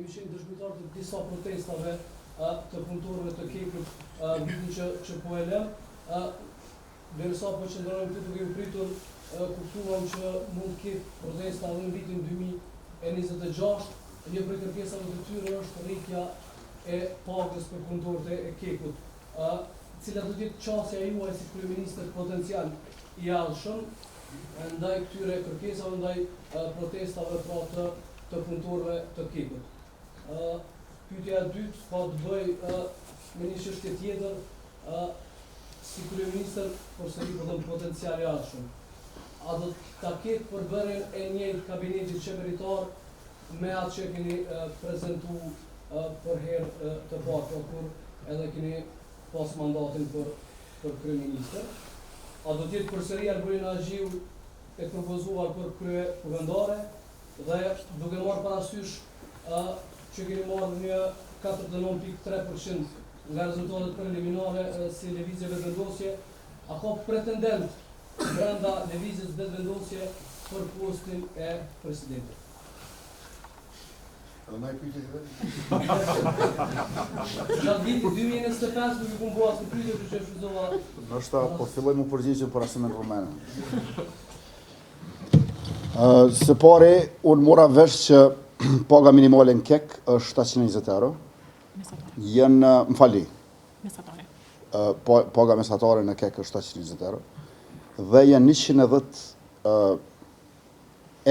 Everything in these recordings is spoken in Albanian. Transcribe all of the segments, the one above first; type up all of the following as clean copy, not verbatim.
kemi qenë dëshmitar të disa protestave të punëtorëve të Kekut vitin që po e lëm. Derisa po qëndrojmë këtu duke u pritur, kuptuam që mund të ketë protesta edhe në vitin 2026. Një prej kërkesave të tyre është rritja e pagës për punëtorët e Kekut. Cila do të jetë qasja juaj si kryeministër potencial i ardhshëm ndaj këtyre kërkesave, ndaj protestave pra të punëtorëve të Kekut. Pyetja e dytë ka të bëjë me një çështje tjetër, si kryeministër përsëri po them potencial i ardhshëm. A do ta ketë përbërjen e njëjtë kabinetit qeveritar me atë që keni prezantuar për herë të parë, kur edhe keni pas mandatin për kryeministër? A do të jetë përsëri Alberina Agjiu e propozuar për krye kuvendare dhe duke marrë parasysh që keni marrë një 49.3% nga rezultatet preliminare si lëvizjeve vendosje, a ka pretendent brenda lëvizjes vendosje për postin e presidentit? Gjatë vitit 2025 nuk i kumë bëha së pyetje që shfryzova. Nështë po filloj më përgjigjën për asë në rumene. Së pari, unë mora vesh që paga minimale në Kek është 720 euro. Jenë, më fali. Mesatare. Paga mesatare në Kek është 720 euro. Dhe jenë 110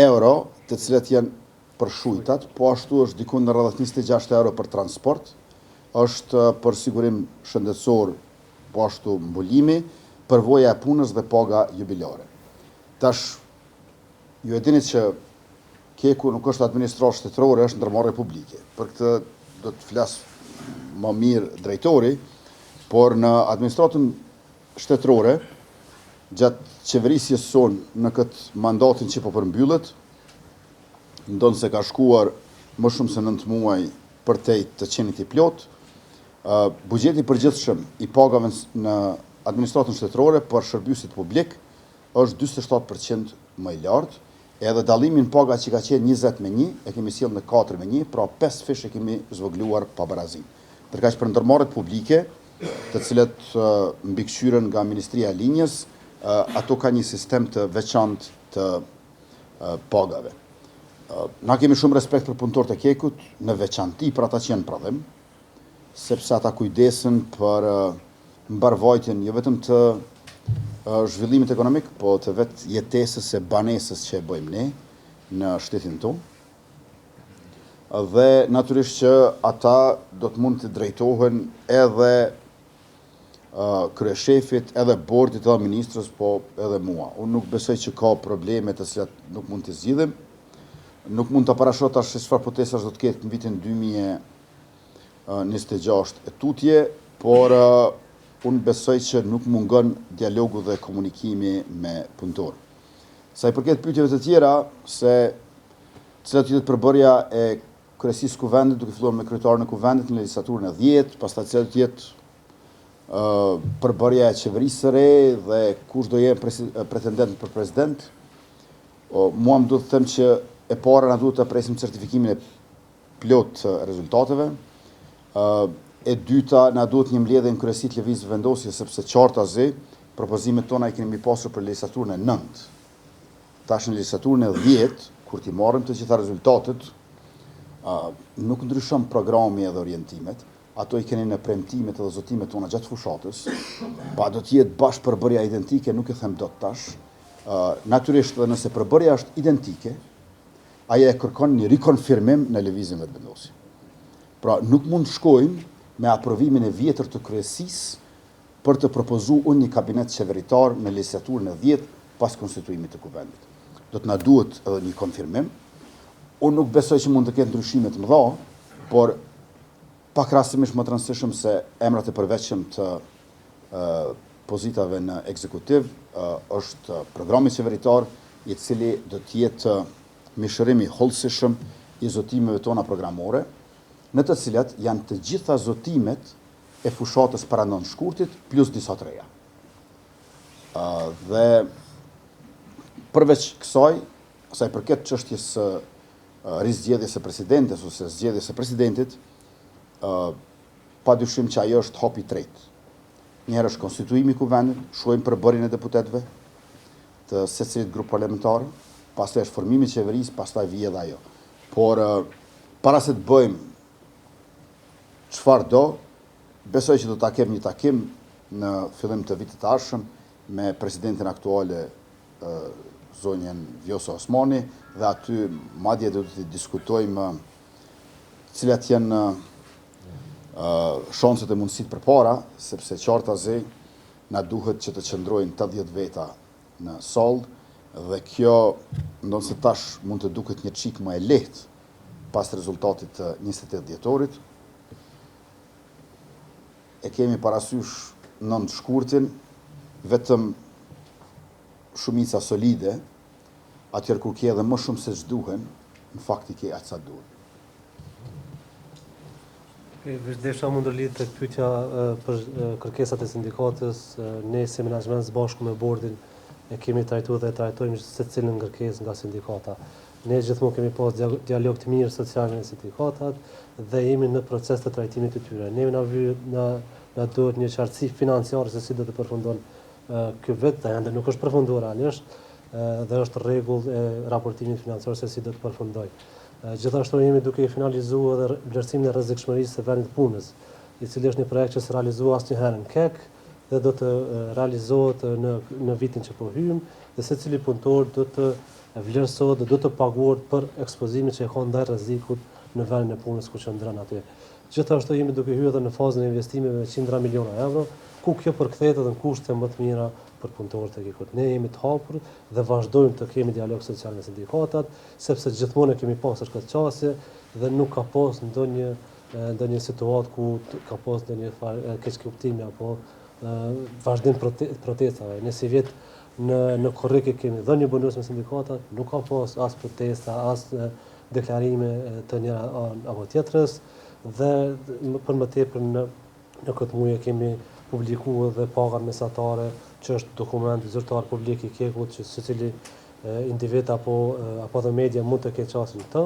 euro të cilet jenë për shujtat, po ashtu është dikun në rreth 26 euro për transport, është për sigurim shëndetësor, po ashtu mbulimi, përvoja e punës dhe paga jubilare. Tash, ju e dini që Keku nuk është administratë shtetërore, është ndërmarrje publike. Për këtë do të flas më mirë drejtori, por në administratën shtetërore, gjatë qeverisjes sonë në këtë mandatin që po përmbyllet, ndonë se ka shkuar më shumë se 9 muaj për të qenit i plot, buxheti përgjithshëm i pagave në administratën shtetërore për shërbysit publik është 47% më i lartë, edhe dallimin paga që ka qenë 20-1, e kemi sjellë në 4-1, pra 5 fish e kemi zvogluar pa barazim. Ndërkaq për ndërmarrjet publike, të cilet mbikëqyren nga Ministria e Linjës, ato ka një sistem të veçantë të pagave. Na kemi shumë respekt për punëtorët e Kekut, në veçanti për ata që janë prodhim, sepse ata kujdesen për mbarvajtjen jo vetëm të zhvillimit ekonomik, po të vetë jetesës e banesës që e bëjmë ne në shtetin tonë. Dhe natyrisht që ata do të mund të drejtohen edhe kryeshefit, edhe bordit, edhe ministrës, po edhe mua. Unë nuk besoj që ka probleme të cilat nuk mund të zgjidhim. Nuk mund të parashot ashtë çfarë protestash do të ketë në vitin 2026 e tutje, por unë besoj që nuk mungon dialogu dhe komunikimi me punëtor. Sa i përket pyetjeve të tjera, se cilat jetë përbërja e kryesisë kuvendit, duke filluar me kryetarën e kuvendit në legjislaturën e 10, pastaj cilat jetë përbërja e qeverisë së re dhe kush do jenë pretendent për president. Mua më duhet të them që e para na duhet të presim certifikimin e plot të rezultateve. E dyta na duhet një mbledhje në kryesit lëvizje vendosje, sepse qartazi propozimet tona i kemi pasur për legjislaturën e 9. Tash në legjislaturën e 10, kur ti marrim të gjitha rezultatet, nuk ndryshon programi edhe orientimet, ato i keni në premtimet edhe zotimet tona gjatë fushatës, pa do të jetë bashkë përbërja identike, nuk e them dot tash. Natyrisht edhe nëse përbërja është identike, aja e kërkon një rikonfirmim në lëvizjen vendosje. Pra nuk mund shkojmë me aprovimin e vjetër të kryesisë për të propozuar unë një kabinet qeveritar në legjislaturën e 10 pas konstituimit të kuvendit. Do të na duhet edhe një konfirmim. Unë nuk besoj që mund të ketë ndryshime të mëdha, por pakrahasimisht më të rëndësishëm se emrat e përveçëm të pozitave në ekzekutiv është programi qeveritar, i cili do të jetë mishërimi hollësishëm i zotimeve tona programore, në të cilat janë të gjitha zotimet e fushatës para nënshkurtit, plus disa të reja. Dhe përveç kësaj, sa i përket çështjes rizgjedhjes së presidentes ose zgjedhjes së presidentit, pa dyshim që ajo është hop i tretë. Njëherë është konstituimi i kuvendit, shkojmë për bërjen e deputetëve të secilit grup parlamentar, pastaj është formimi i qeverisë, pastaj vije edhe ajo. Por para se të bëjmë çfarë do, besoj që do ta kem një takim në fillim të vitit të ardhshëm me presidentin aktuale zonjën Vjosa Osmani dhe aty madje do të diskutojmë cilat janë shanset e mundësit për para, sepse qartazi na duhet që të qëndrojnë 80 veta në sold, dhe kjo ndonë se tash mund të duket një çik më e lehtë pas rezultatit të 28 dhjetorit. E kemi parasysh 9 shkurtin, vetëm shumica solide, atëherë kur ke edhe më shumë se ç'duhen, në fakt i ke aq sa duhen. Desha mund të lidh tek pyetja për kërkesat e sindikatës. Ne si menaxhment së bashku me bordin e kemi trajtuar dhe trajtojmë secilën kërkesë nga sindikata. Ne gjithmonë kemi pas dialog të mirë social me sindikatat dhe jemi në proces të trajtimit të tyre. Ne na duhet një qartësi financiare se si do të përfundon ky vit, ende nuk është përfunduar realisht, dhe është rregull e raportimit financiar se si do të përfundojë. Gjithashtu jemi duke finalizuar edhe vlerësimin e rrezikshmërisë së vendit punës, i cili është një projekt që s'e realizohet asnjëherë në KEK dhe do të realizohet në vitin që po hyjmë, dhe secili punëtor do të vlerësohet dhe do të paguhet për ekspozimin që e ka ndaj rrezikut në vendin e punës ku qëndron aty. Gjithashtu jemi duke hyrë edhe në fazën e investimeve me 100 miliona euro, ku kjo përkthehet edhe në kushte më të mira për punëtorët e KEK-ut. Ne jemi të hapur dhe vazhdojmë të kemi dialog social me sindikatat, sepse gjithmonë kemi pasur këtë çështje dhe nuk ka pas ndonjë situatë ku ka pas ndonjë keqkuptimi apo vazhdim protestave. Ne si vjet në korrike kemi dhënë një bonus me sindikatat, nuk ka pas as protesta, as deklarime të njëra apo tjetrës, dhe për më tepër në këtë muaj kemi publikuar dhe pagat mesatare, që është dokument zyrtar publik i KEK-ut, që secili individ apo dhe media mund të ketë çastin të,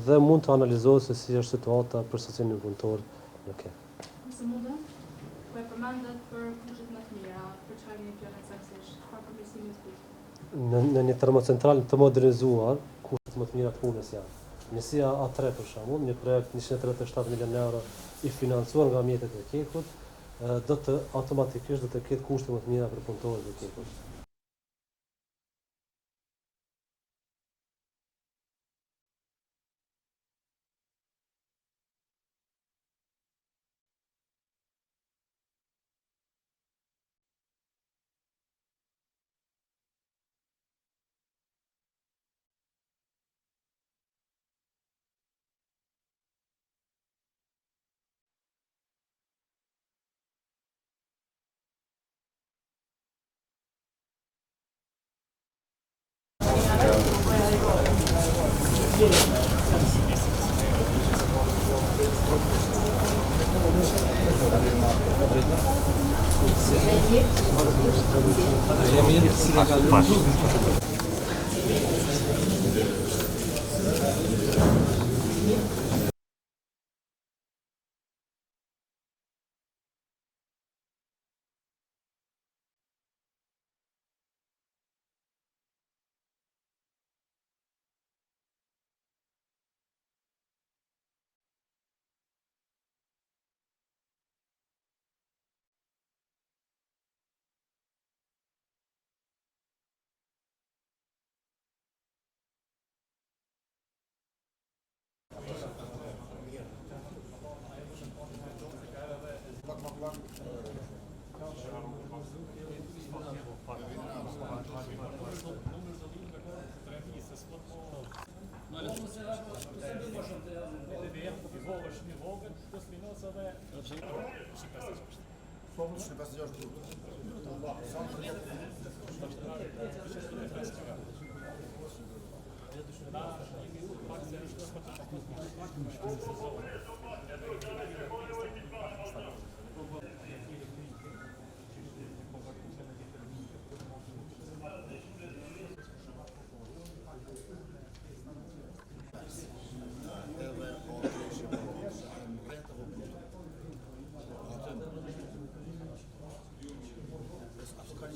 dhe mund të analizohet se si është situata për secilin punëtor në KEK. Nëse mundem, po e përmendet për kushtet më të mira, për çfarë jeni planuar saktësisht, çfarë përmirësimi të Në një termocentral të modernizuar, kushtet më të mira të punës janë. Njësia A3 për shembull, një projekt 137 milionë euro i financuar nga mjetet e KEK-ut, do të automatikisht do të ketë kushte më të mira për punëtorët e KEK-ut.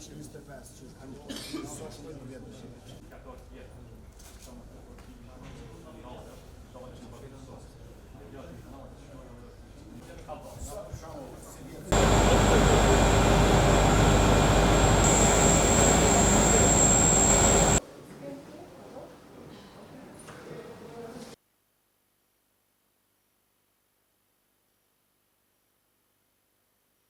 125 që është kanë sa shkojnë në 10%.